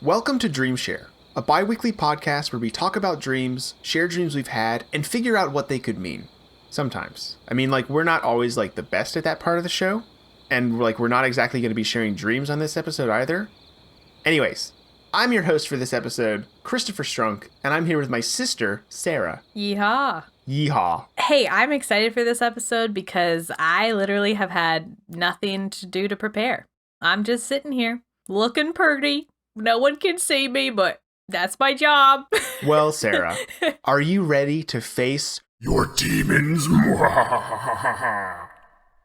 Welcome to DreamShare, a bi-weekly podcast where we talk about dreams, share dreams we've had, and figure out what they could mean. Sometimes. I mean, we're not always, the best at that part of the show, and, we're not exactly going to be sharing dreams on this episode either. Anyways, I'm your host for this episode, Christopher Strunk, and I'm here with my sister, Sarah. Yeehaw. Yeehaw. Hey, I'm excited for this episode because I literally have had nothing to do to prepare. I'm just sitting here, looking pretty. No one can see me, but that's my job. Well, Sarah, are you ready to face your demons?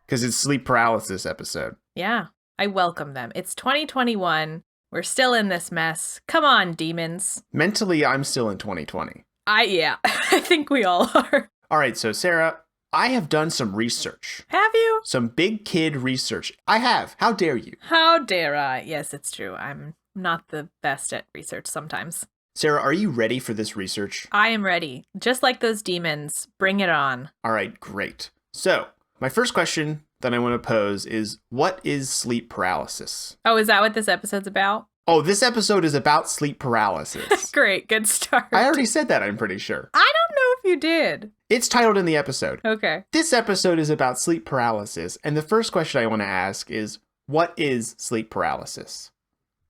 Because it's sleep paralysis episode. Yeah, I welcome them. It's 2021. We're still in this mess. Come on, demons. Mentally, I'm still in 2020. I think we all are. All right, so Sarah, I have done some research. Have you? Some big kid research. I have. How dare you? How dare I? Yes, it's true. I'm not the best at research sometimes. Sarah, are you ready for this research? I am ready. Just like those demons. Bring it on. All right, great. So, my first question that I want to pose is, what is sleep paralysis? Oh, is that what this episode's about? Oh, this episode is about sleep paralysis. Great, good start. I already said that, I'm pretty sure. I don't know if you did. It's titled in the episode. Okay. This episode is about sleep paralysis, and the first question I want to ask is, what is sleep paralysis?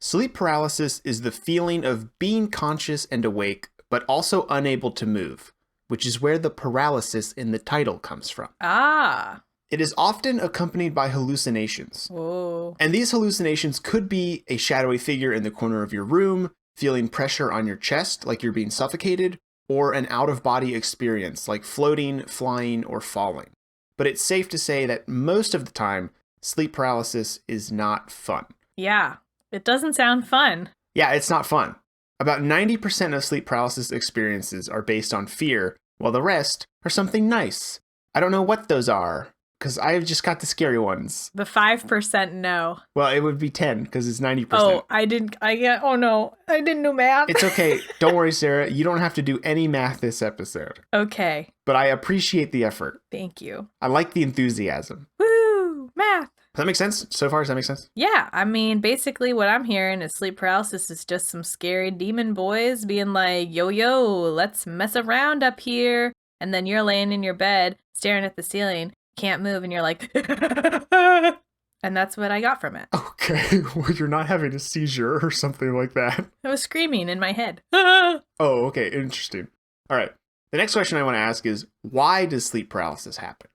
Sleep paralysis is the feeling of being conscious and awake, but also unable to move, which is where the paralysis in the title comes from. Ah. It is often accompanied by hallucinations. Whoa. And these hallucinations could be a shadowy figure in the corner of your room, feeling pressure on your chest like you're being suffocated, or an out-of-body experience like floating, flying, or falling. But it's safe to say that most of the time, sleep paralysis is not fun. Yeah, it doesn't sound fun. Yeah, it's not fun. About 90% of sleep paralysis experiences are based on fear, while the rest are something nice. I don't know what those are, because I've just got the scary ones. The 5% no. Well, it would be 10, because it's 90%. Oh, I didn't do math. It's okay. Don't worry, Sarah. You don't have to do any math this episode. Okay. But I appreciate the effort. Thank you. I like the enthusiasm. Woo! Math! Does that make sense? So far, does that make sense? Yeah, I mean, basically what I'm hearing is sleep paralysis is just some scary demon boys being like, yo, let's mess around up here. And then you're laying in your bed, staring at the ceiling, can't move, and you're like, and that's what I got from it. Okay, well, you're not having a seizure or something like that. I was screaming in my head. Oh, okay, interesting. All right, the next question I want to ask is, why does sleep paralysis happen?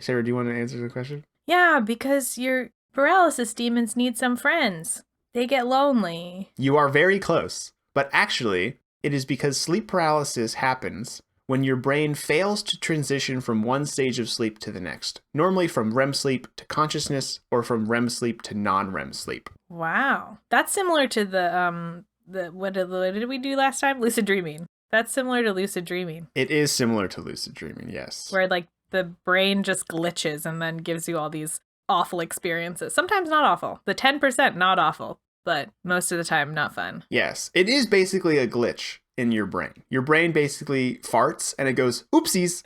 Sarah, do you want to answer the question? Yeah, because your paralysis demons need some friends. They get lonely. You are very close, but actually, it is because sleep paralysis happens when your brain fails to transition from one stage of sleep to the next, normally from REM sleep to consciousness or from REM sleep to non-REM sleep. Wow. That's similar to the what did we do last time? Lucid dreaming. That's similar to lucid dreaming. It is similar to lucid dreaming, yes. Where the brain just glitches and then gives you all these awful experiences. Sometimes not awful. The 10% not awful, but most of the time not fun. Yes. It is basically a glitch in your brain. Your brain basically farts and it goes, oopsies.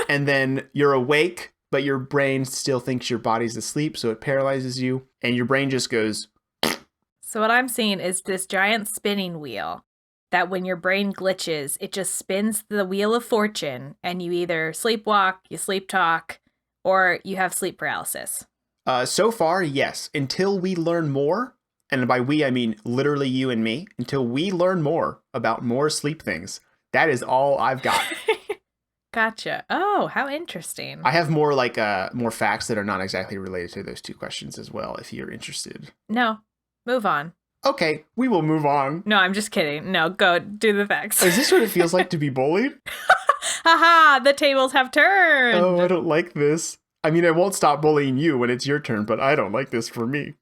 And then you're awake, but your brain still thinks your body's asleep, so it paralyzes you. And your brain just goes. So what I'm seeing is this giant spinning wheel that when your brain glitches, it just spins the wheel of fortune and you either sleepwalk, you sleep talk, or you have sleep paralysis. So far, yes. Until we learn more, and by we, I mean literally you and me, until we learn more about more sleep things, that is all I've got. Gotcha. Oh, how interesting. I have more more facts that are not exactly related to those two questions as well, if you're interested. No, move on. Okay, we will move on. No, I'm just kidding. No, go do the facts. Is this what it feels like to be bullied? Haha, the tables have turned. Oh, I don't like this. I mean, I won't stop bullying you when it's your turn, but I don't like this for me.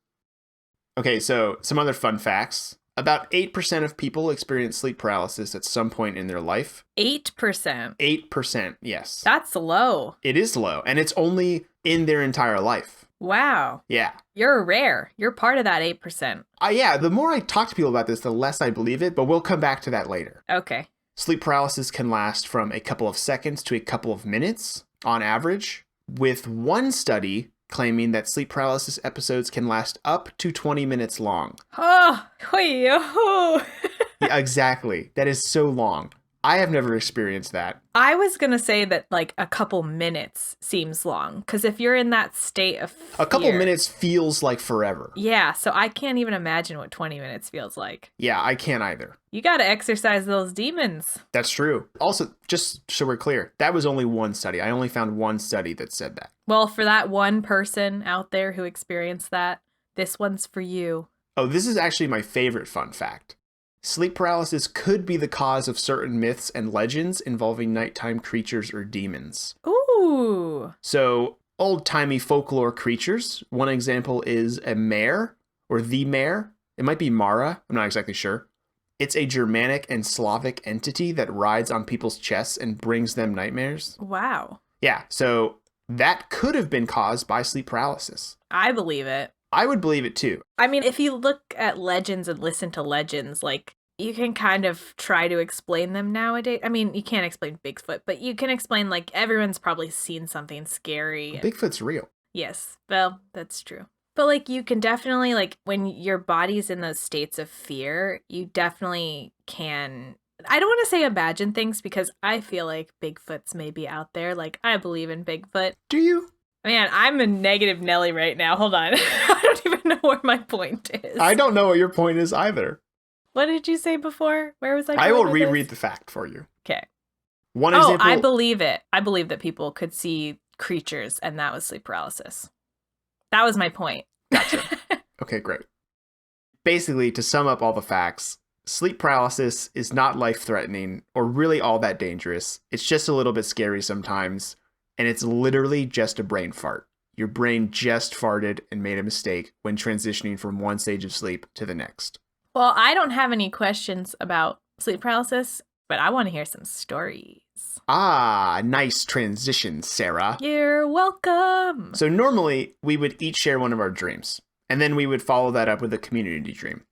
Okay, so some other fun facts. About 8% of people experience sleep paralysis at some point in their life. 8%? 8%, yes. That's low. It is low, and it's only in their entire life. Wow. Yeah. You're rare. You're part of that 8%. Yeah, the more I talk to people about this, the less I believe it, but we'll come back to that later. Okay. Sleep paralysis can last from a couple of seconds to a couple of minutes on average, with one study claiming that sleep paralysis episodes can last up to 20 minutes long. Oh, yo. Yeah, exactly. That is so long. I have never experienced that. I was going to say that like a couple minutes seems long because if you're in that state of fear, A couple minutes feels like forever. Yeah, so I can't even imagine what 20 minutes feels like. Yeah, I can't either. You got to exercise those demons. That's true. Also, just so we're clear, that was only one study. I only found one study that said that. Well, for that one person out there who experienced that, this one's for you. Oh, this is actually my favorite fun fact. Sleep paralysis could be the cause of certain myths and legends involving nighttime creatures or demons. Ooh. So, old-timey folklore creatures. One example is a mare, or the mare. It might be Mara. I'm not exactly sure. It's a Germanic and Slavic entity that rides on people's chests and brings them nightmares. Wow. Yeah, so that could have been caused by sleep paralysis. I believe it. I would believe it too. I mean, if you look at legends and listen to legends, like, you can kind of try to explain them nowadays. I mean, you can't explain Bigfoot, but you can explain, like, everyone's probably seen something scary. Bigfoot's real. Yes, well, that's true. But, like, you can definitely, like, when your body's in those states of fear, you definitely can... I don't want to say imagine things because I feel like Bigfoot's maybe out there. Like, I believe in Bigfoot. Do you? Man, I'm a negative Nelly right now. Hold on. I don't even know where my point is. I don't know what your point is either. What did you say before? Where was I going I will with reread this? the fact for you. Okay. One example. I believe it. I believe that people could see creatures and that was sleep paralysis. That was my point. Gotcha. Okay, great. Basically, to sum up all the facts, sleep paralysis is not life-threatening or really all that dangerous. It's just a little bit scary sometimes. And it's literally just a brain fart. Your brain just farted and made a mistake when transitioning from one stage of sleep to the next. Well, I don't have any questions about sleep paralysis, but I want to hear some stories. Ah, nice transition, Sarah. You're welcome. So normally, we would each share one of our dreams, and then we would follow that up with a community dream.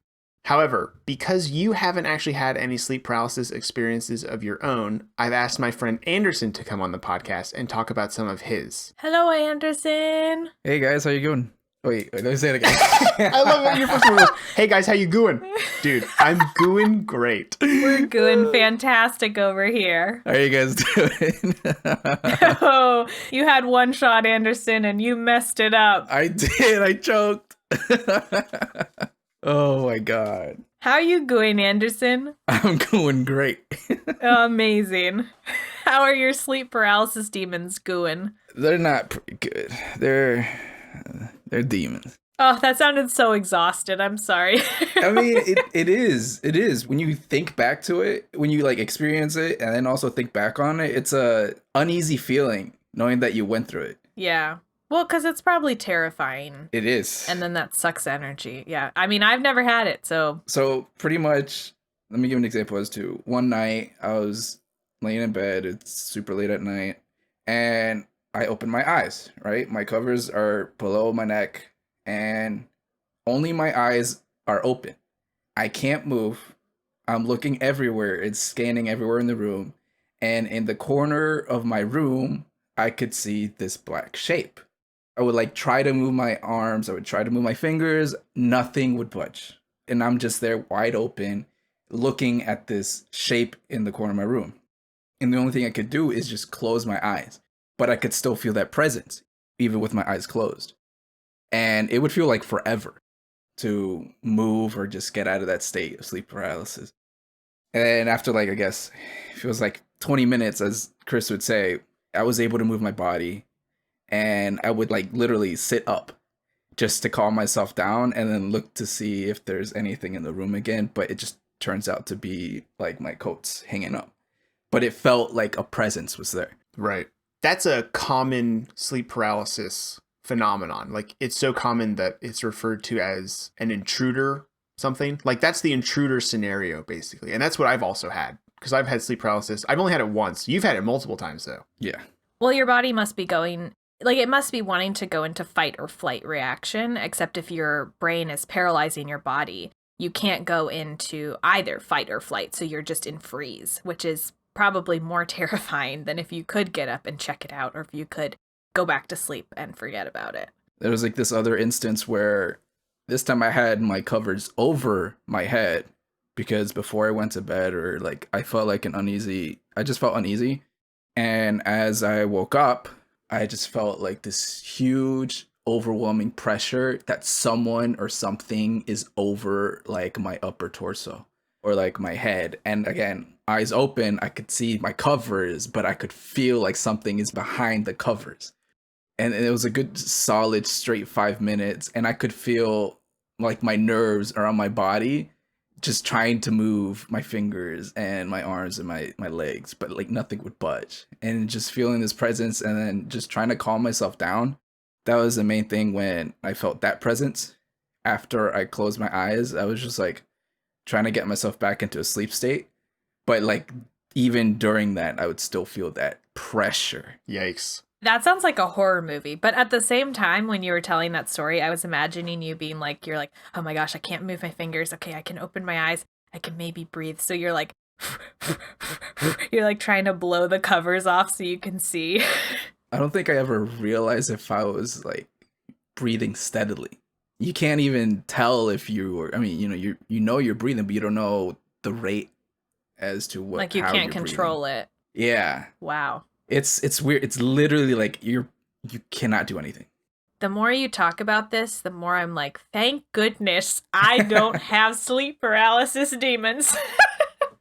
However, because you haven't actually had any sleep paralysis experiences of your own, I've asked my friend Anderson to come on the podcast and talk about some of his. Hello, Anderson. Hey guys, how you going? Wait, let me say it again. I love it. Your first one was, hey guys, how you going? Dude, I'm going great. We're doing fantastic over here. How are you guys doing? Oh, you had one shot, Anderson, and you messed it up. I did. I choked. Oh my god. How you going, Anderson? I'm going great. Amazing. How are your sleep paralysis demons going? They're not pretty good. They're demons. Oh, that sounded so exhausted. I'm sorry. I mean, it is. It is. When you think back to it, when you like experience it and then also think back on it, it's a uneasy feeling knowing that you went through it. Yeah. Well, because it's probably terrifying. It is. And then that sucks energy. Yeah. I mean, I've never had it, so. So pretty much, let me give an example as to one night I was laying in bed. It's super late at night. And I opened my eyes, right? My covers are below my neck. And only my eyes are open. I can't move. I'm looking everywhere. It's scanning everywhere in the room. And in the corner of my room, I could see this black shape. I would like try to move my arms. I would try to move my fingers. Nothing would budge. And I'm just there wide open, looking at this shape in the corner of my room. And the only thing I could do is just close my eyes. But I could still feel that presence, even with my eyes closed. And it would feel like forever to move or just get out of that state of sleep paralysis. And after like, I guess, it feels like 20 minutes, as Chris would say, I was able to move my body. And I would like literally sit up just to calm myself down and then look to see if there's anything in the room again. But it just turns out to be like my coats hanging up. But it felt like a presence was there. Right. That's a common sleep paralysis phenomenon. Like, it's so common that it's referred to as an intruder something. Like, that's the intruder scenario, basically. And that's what I've also had, because I've had sleep paralysis. I've only had it once. You've had it multiple times, though. Yeah. Well, your body must be going, like, it must be wanting to go into fight or flight reaction, except if your brain is paralyzing your body, you can't go into either fight or flight. So you're just in freeze, which is probably more terrifying than if you could get up and check it out, or if you could go back to sleep and forget about it. There was like this other instance where this time I had my covers over my head because before I went to bed or like I just felt uneasy. And as I woke up, I just felt like this huge overwhelming pressure that someone or something is over like my upper torso or like my head. And again, eyes open, I could see my covers, but I could feel like something is behind the covers. And it was a good solid straight 5 minutes. And I could feel like my nerves around my body just trying to move my fingers and my arms and my legs, but like nothing would budge. And just feeling this presence and then just trying to calm myself down. That was the main thing when I felt that presence. After I closed my eyes, I was just like trying to get myself back into a sleep state. But like even during that, I would still feel that pressure. Yikes. That sounds like a horror movie. But at the same time, when you were telling that story, I was imagining you being like, you're like, oh my gosh, I can't move my fingers. Okay, I can open my eyes. I can maybe breathe. So you're like, you're like trying to blow the covers off so you can see. I don't think I ever realized if I was like breathing steadily. You can't even tell if you were, I mean, you know you're breathing, but you don't know the rate as to what, like you how can't you're control breathing. it. Yeah. Wow. It's weird. It's literally like you cannot do anything. The more you talk about this, the more I'm like, thank goodness I don't have sleep paralysis demons.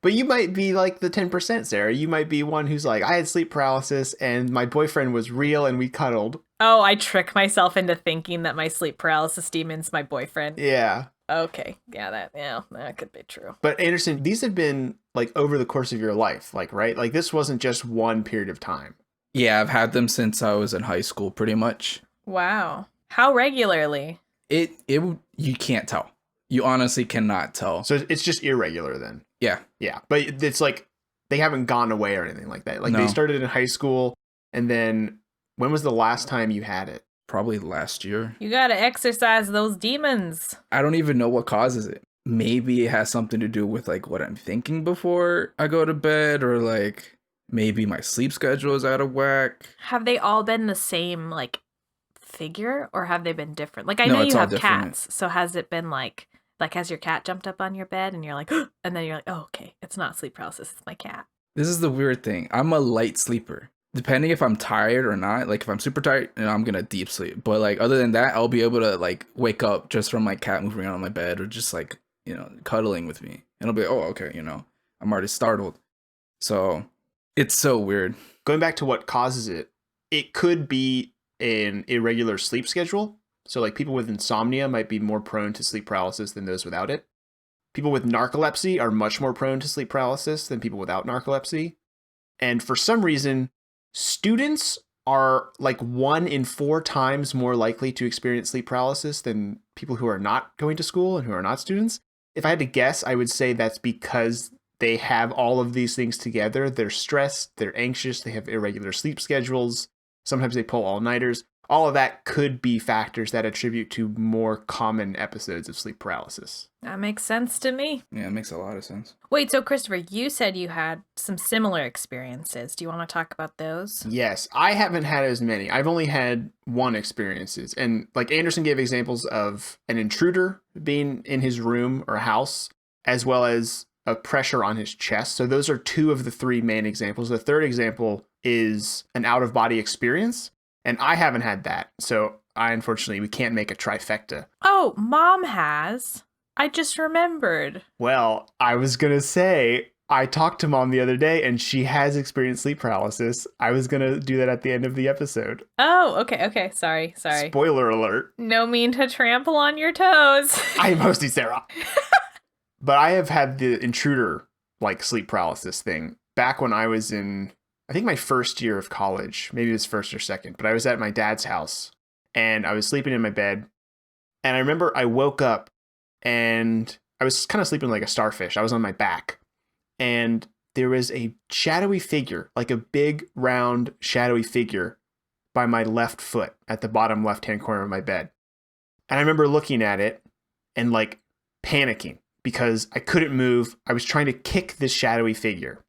But you might be like the 10%, Sarah. You might be one who's like, I had sleep paralysis and my boyfriend was real and we cuddled. Oh, I trick myself into thinking that my sleep paralysis demon's my boyfriend. Yeah. Okay. Yeah, that could be true. But Anderson, these have been like over the course of your life, like, right? Like this wasn't just one period of time. Yeah, I've had them since I was in high school, pretty much. Wow. How regularly? You can't tell. You honestly cannot tell. So it's just irregular then. Yeah. Yeah. But it's like they haven't gone away or anything like that. Like No. They started in high school. And then when was the last time you had it? Probably last year. You gotta exercise those demons. I don't even know what causes it. Maybe it has something to do with like what I'm thinking before I go to bed, or like maybe my sleep schedule is out of whack. Have they all been the same like figure, or have they been different? Like I No, know it's you all have different. cats, so has it been like has your cat jumped up on your bed and you're like, and then you're like, oh, okay, it's not sleep paralysis, it's my cat. This is the weird thing. I'm a light sleeper. Depending if I'm tired or not, like if I'm super tired, I'm gonna deep sleep. But like other than that, I'll be able to like wake up just from my cat moving around on my bed or just like, cuddling with me. And I'll be like, oh, okay, I'm already startled. So it's so weird. Going back to what causes it, it could be an irregular sleep schedule. So like people with insomnia might be more prone to sleep paralysis than those without it. People with narcolepsy are much more prone to sleep paralysis than people without narcolepsy. And for some reason, students are like 1 in 4 times more likely to experience sleep paralysis than people who are not going to school and who are not students. If I had to guess, I would say that's because they have all of these things together. They're stressed, they're anxious, they have irregular sleep schedules. Sometimes they pull all-nighters. All of that could be factors that attribute to more common episodes of sleep paralysis. That makes sense to me. Yeah, it makes a lot of sense. Wait, so Christopher, you said you had some similar experiences. Do you want to talk about those? Yes, I haven't had as many. I've only had one experiences. And like Anderson gave examples of an intruder being in his room or house, as well as a pressure on his chest. So those are 2 of the 3 main examples. The third example is an out-of-body experience. And I haven't had that. So unfortunately, we can't make a trifecta. Oh, Mom has. I just remembered. Well, I was going to say, I talked to Mom the other day and she has experienced sleep paralysis. I was going to do that at the end of the episode. Oh, okay. Sorry. Spoiler alert. No mean to trample on your toes. I am hosting Sarah. But I have had the intruder, like sleep paralysis thing back when I was in, I think my first year of college, maybe it was first or second, but I was at my dad's house and I was sleeping in my bed. And I remember I woke up and I was kind of sleeping like a starfish. I was on my back and there was a shadowy figure, like a big round shadowy figure by my left foot at the bottom left-hand corner of my bed. And I remember looking at it and like panicking because I couldn't move. I was trying to kick this shadowy figure.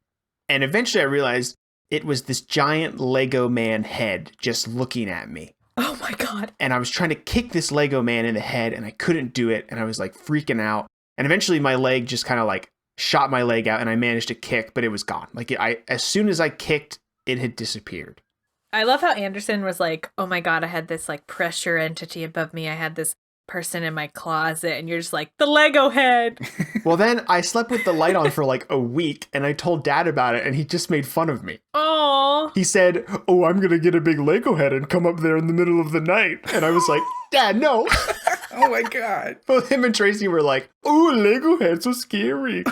And eventually I realized it was this giant Lego man head just looking at me. Oh my God. And I was trying to kick this Lego man in the head and I couldn't do it. And I was like freaking out. And eventually my leg just kind of like shot my leg out and I managed to kick, but it was gone. Like as soon as I kicked, it had disappeared. I love how Anderson was like, oh my God, I had this like pressure entity above me. I had this person in my closet. And you're just like, the Lego head. Well, then I slept with the light on for like a week and I told Dad about it and he just made fun of me. Oh. He said, oh, I'm going to get a big Lego head and come up there in the middle of the night. And I was like, Dad, no. Oh my God. Both him and Tracy were like, oh, a Lego head, so scary.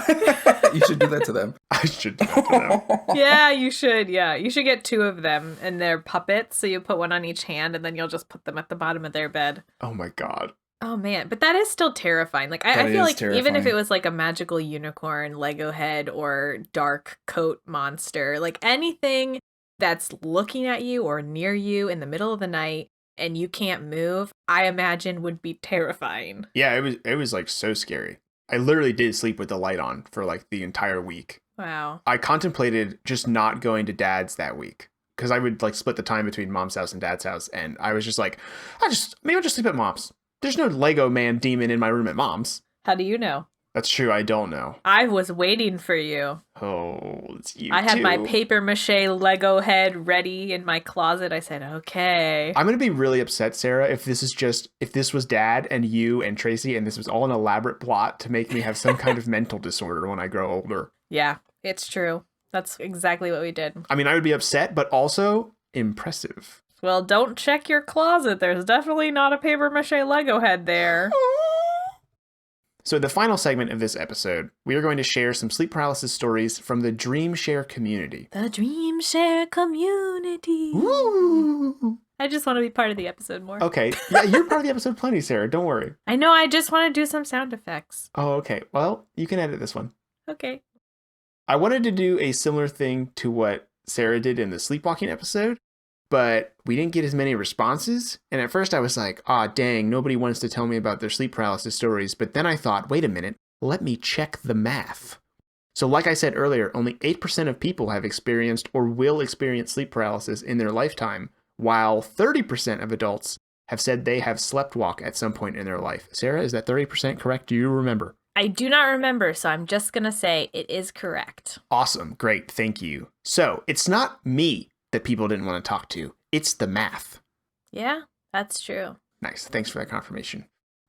You should do that to them. I should do that to them. Yeah, you should. Yeah, you should get 2 of them and they're puppets. So you put one on each hand and then you'll just put them at the bottom of their bed. Oh my God. Oh man, but that is still terrifying. Like I feel like terrifying. Even if it was like a magical unicorn, Lego head, or dark coat monster, like anything that's looking at you or near you in the middle of the night and you can't move, I imagine would be terrifying. Yeah, it was like so scary. I literally did sleep with the light on for like the entire week. Wow. I contemplated just not going to Dad's that week because I would like split the time between Mom's house and Dad's house, and I was just like, maybe I'll just sleep at Mom's. There's no Lego man demon in my room at Mom's. How do you know? That's true. I don't know. I was waiting for you. Oh, it's you I had too. my paper mache Lego head ready in my closet. I said, okay. I'm going to be really upset, Sarah, if this was Dad and you and Tracy and this was all an elaborate plot to make me have some kind of mental disorder when I grow older. Yeah, it's true. That's exactly what we did. I mean, I would be upset, but also impressive. Well, don't check your closet. There's definitely not a paper mache Lego head there. So the final segment of this episode, we are going to share some sleep paralysis stories from the DreamShare community. The DreamShare community. Woo! I just want to be part of the episode more. Okay. Yeah, you're part of the episode plenty, Sarah. Don't worry. I know, I just want to do some sound effects. Oh, okay. Well, you can edit this one. Okay. I wanted to do a similar thing to what Sarah did in the sleepwalking episode, but we didn't get as many responses. And at first I was like, dang, nobody wants to tell me about their sleep paralysis stories. But then I thought, wait a minute, let me check the math. So like I said earlier, only 8% of people have experienced or will experience sleep paralysis in their lifetime, while 30% of adults have said they have sleptwalk at some point in their life. Sarah, is that 30% correct? Do you remember? I do not remember, so I'm just going to say it is correct. Awesome. Great. Thank you. So it's not me that people didn't want to talk to. It's the math. Yeah, that's true. Nice. Thanks for that confirmation.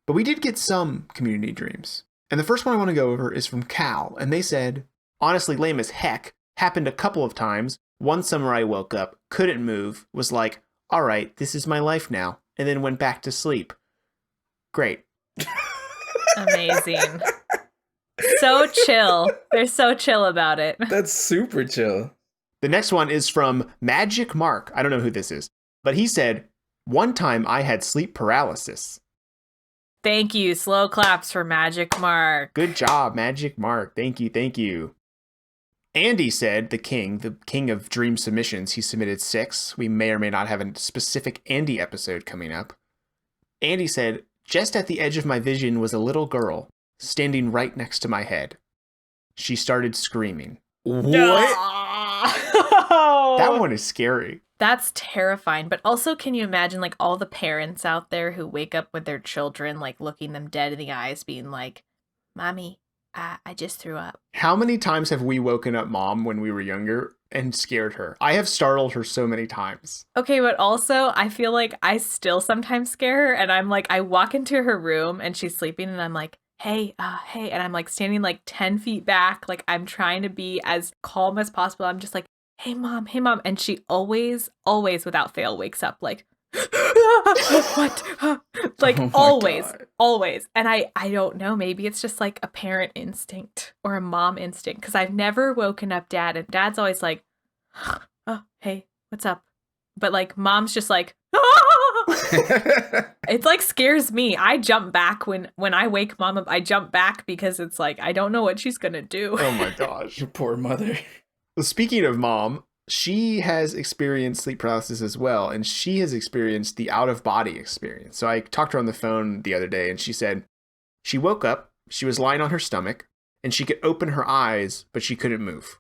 But we did get some community dreams. And the first one I want to go over is from Cal. And they said, honestly lame as heck, happened a couple of times. One summer I woke up, couldn't move, was like, all right, this is my life now. And then went back to sleep. Great. Amazing. So chill. They're so chill about it. That's super chill. The next one is from Magic Mark. I don't know who this is, but he said, one time I had sleep paralysis. Thank you. Slow claps for Magic Mark. Good job, Magic Mark. Thank you. Thank you. Andy said, the king of dream submissions, he submitted 6. We may or may not have a specific Andy episode coming up. Andy said, just at the edge of my vision was a little girl standing right next to my head. She started screaming. What? That one is scary. That's terrifying. But also, can you imagine like all the parents out there who wake up with their children, like looking them dead in the eyes, being like, Mommy, I just threw up. How many times have we woken up Mom when we were younger and scared her? I have startled her so many times. Okay, but also I feel like I still sometimes scare her, and I'm like, I walk into her room and she's sleeping and I'm like, hey, and I'm like standing like 10 feet back. Like I'm trying to be as calm as possible. I'm just like, hey mom. And she always without fail wakes up like, what? Like always. And I don't know, maybe it's just like a parent instinct or a mom instinct. Cause I've never woken up Dad, and Dad's always like, oh, hey, what's up? But like Mom's just like, It like scares me. I jump back when I wake Mom up. I jump back because it's like, I don't know what she's going to do. Oh my gosh. Your poor mother. Well, speaking of Mom, she has experienced sleep paralysis as well, and she has experienced the out-of-body experience. So I talked to her on the phone the other day, and she said she woke up, she was lying on her stomach, and she could open her eyes, but she couldn't move.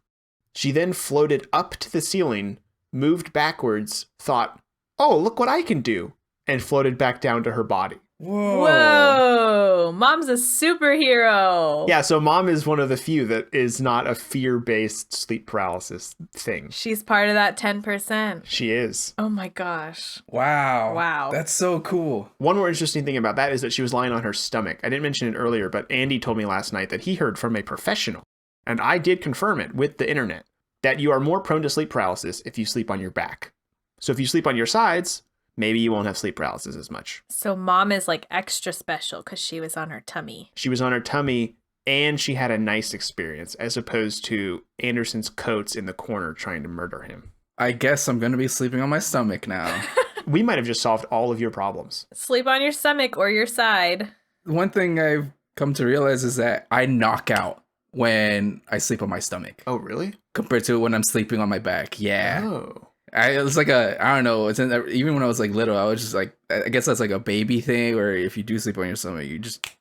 She then floated up to the ceiling, moved backwards, thought, oh, look what I can do, and floated back down to her body. Whoa! Mom's a superhero. Yeah, so mom is one of the few that is not a fear-based sleep paralysis thing. She's part of that 10%. She is. Oh my gosh. Wow. Wow. That's so cool. One more interesting thing about that is that she was lying on her stomach. I didn't mention it earlier, but Andy told me last night that he heard from a professional, and I did confirm it with the internet, that you are more prone to sleep paralysis if you sleep on your back. So if you sleep on your sides, maybe you won't have sleep paralysis as much. So mom is like extra special because she was on her tummy. She was on her tummy and she had a nice experience as opposed to Anderson's coats in the corner trying to murder him. I guess I'm going to be sleeping on my stomach now. We might have just solved all of your problems. Sleep on your stomach or your side. One thing I've come to realize is that I knock out when I sleep on my stomach Oh, really? compared to when I'm sleeping on my back. Yeah. Oh. It's like I don't know. Even when I was like little, I was just like, I guess that's like a baby thing where if you do sleep on your stomach,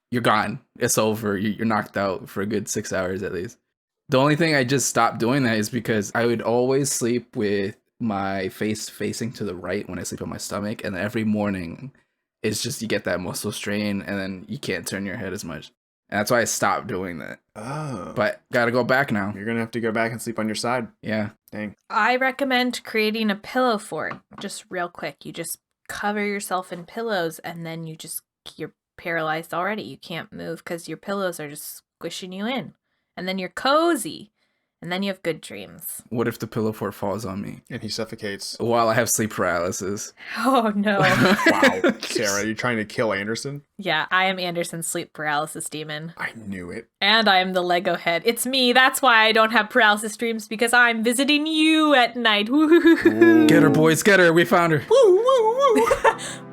you're gone. It's over. You're knocked out for a good 6 hours at least. The only thing I just stopped doing that is because I would always sleep with my face facing to the right when I sleep on my stomach. And every morning it's just, you get that muscle strain and then you can't turn your head as much. And that's why I stopped doing that. Oh. But gotta go back now. You're going to have to go back and sleep on your side. Yeah. Dang. I recommend creating a pillow fort. Just real quick. You just cover yourself in pillows and then you're paralyzed already. You can't move because your pillows are just squishing you in. And then you're cozy. And then you have good dreams. What if the pillow fort falls on me And he suffocates. while I have sleep paralysis? Oh no. Wow. Sarah, you're trying to kill Anderson? Yeah, I am Anderson's sleep paralysis demon. I knew it. And I am the Lego head. It's me. That's why I don't have paralysis dreams, because I'm visiting you at night. Woo-hoo-hoo-hoo. Get her, boys, get her. We found her. Woo, woo, woo.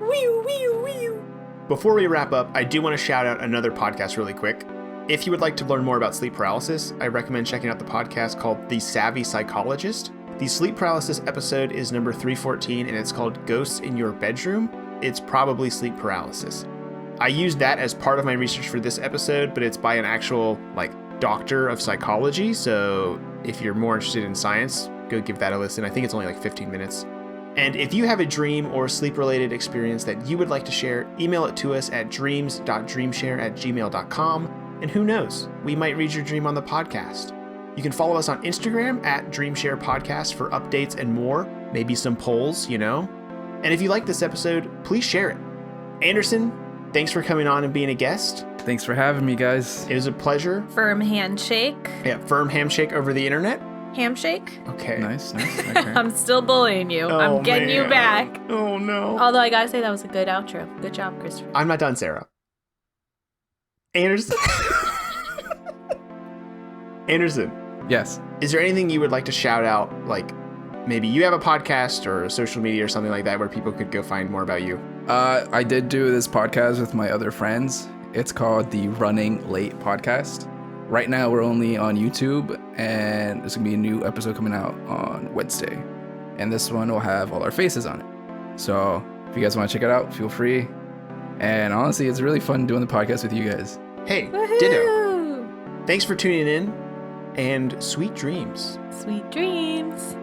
Wee-oo, wee-oo, wee-oo. Before we wrap up, I do want to shout out another podcast really quick. If you would like to learn more about sleep paralysis, I recommend checking out the podcast called The Savvy Psychologist. The sleep paralysis episode is number 314, and it's called Ghosts in Your Bedroom. It's probably sleep paralysis. I used that as part of my research for this episode, but it's by an actual, doctor of psychology, so if you're more interested in science, go give that a listen. I think it's only 15 minutes. And if you have a dream or sleep-related experience that you would like to share, email it to us at dreams.dreamshare@gmail.com. And who knows, we might read your dream on the podcast. You can follow us on Instagram at DreamShare Podcast for updates and more, maybe some polls, And if you like this episode, please share it. Anderson, thanks for coming on and being a guest. Thanks for having me, guys. It was a pleasure. Firm handshake. Yeah, firm handshake over the internet. Handshake. Okay. Nice. Okay. I'm still bullying you. Oh, I'm getting you man. back. Oh, no. Although I gotta say that was a good outro. Good job, Christopher. I'm not done, Sarah. Anderson. Anderson, Yes. is there anything you would like to shout out? Maybe you have a podcast or a social media or something like that where people could go find more about you. I did do this podcast with my other friends. It's called the Running Late Podcast. Right now, we're only on YouTube, and there's gonna be a new episode coming out on Wednesday. And this one will have all our faces on it. So if you guys want to check it out, feel free. And honestly, it's really fun doing the podcast with you guys. Hey, Woohoo! ditto. Thanks for tuning in, and sweet dreams. Sweet dreams.